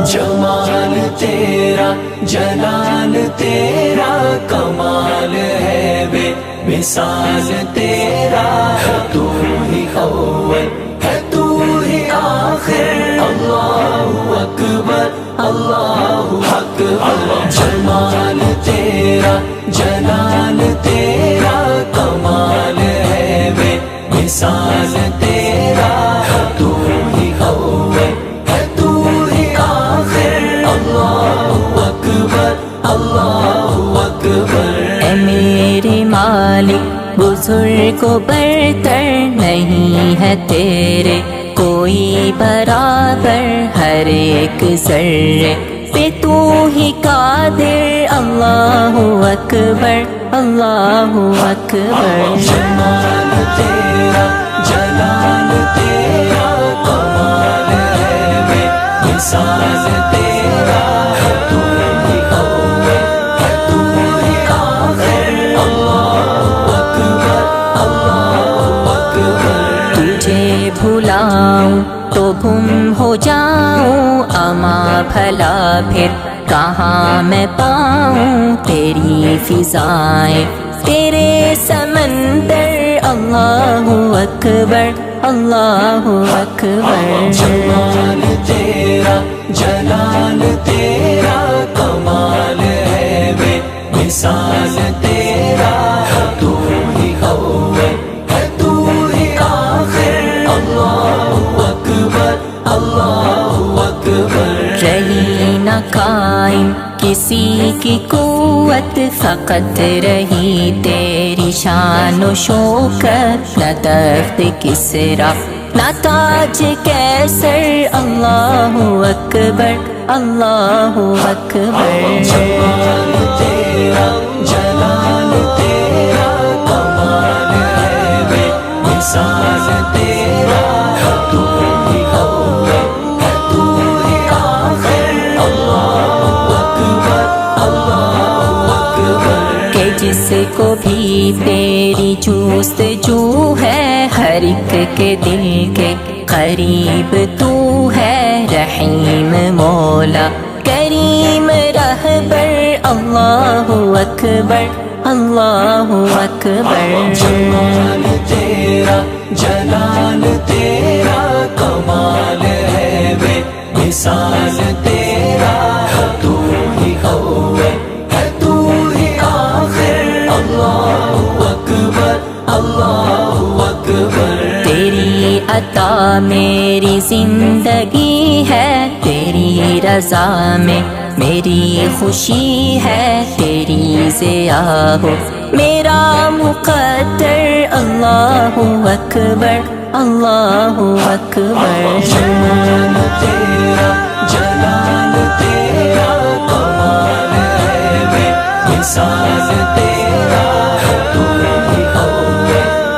جمال تیرا جلال تیرا کمال ہے بے مثال تیرا ہے تو ہی اول ہے تو ہی آخر اللہ اکبر اللہ اکبر جمال تیرا جلال تیرا کمال ہے بے مثال تیرا ہے تو ہی اول ہے تو ہی آخر اللہ اکبر اللہ اکبر اے میرے مالک بزرگ و برتر نہیں ہے تیرے کوئی برابر ہر ایک ذرے پہ تو ہی قادر اللہ اکبر اللہ اکبر جمال تیرا جلال تیرا کمال ہے بے مثال تیرا ہے تو ہی اول ہے تو ہی آخر اللہ اکبر اللہ اکبر تجھے بھلاؤں تو گم ہو جاؤں اما بھلا پھر کہاں میں پاؤں تیری فضائیں تیرے سمندر اللہ اکبر اللہ اکبر جمال تیرا جلال تیرا کمال ہے بے مثال تیرا ہے تو ہی اول ہے تو ہی آخر اللہ اکبر اللہ اکبر رہی نہ قائم کسی کی قوت فقط رہی تیری شان و شوکت نہ تخت کسریٰ نہ تاج کیسر اللہ اکبر اللہ اکبر جمال تیرا جلال تیرا کمال ہے بے مثال تیرا ہے تو ہی اول ہے تو ہی آخر اللہ اکبر اللہ اکبر کہ جس کو بھی تیری جستجو ہے ہر ایک کے دل کے قریب تو ہے رحیم مولا کریم رہبر اللہ اکبر اللہ اکبر جمال تیرا جلال تیرا کمال ہے بے مثال تیرا ہے تو ہی اول ہے تو ہی آخر اللہ اکبر اللہ اکبر تیری عطا میری زندگی ہے تیری رضا میں میری خوشی ہے تیری ضیاء ہو میرا مقدر اللہ اکبر اللہ اکبر جمال تیرا جلال تیرا کمال ہے بے مثال تیرا ہے تو ہی اول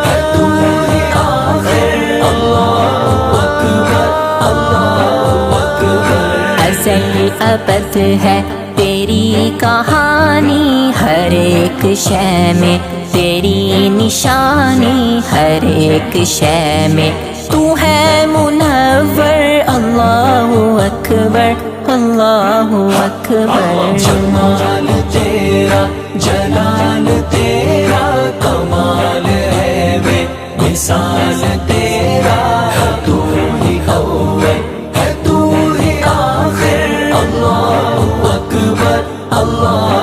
ہے تو ہی آخر اللہ اکبر اللہ اکبر ازل ابد ہے تیری کہانی ہر ایک شے میں تیری نشانی ہر ایک شے میں تو ہے منور اللہ اکبر اللہ اکبر جمال تیرا جلال تیرا کمال ہے بے مثال تیرا ہے تو ہی اول ہے تو ہی آخر اللہ اکبر اللہ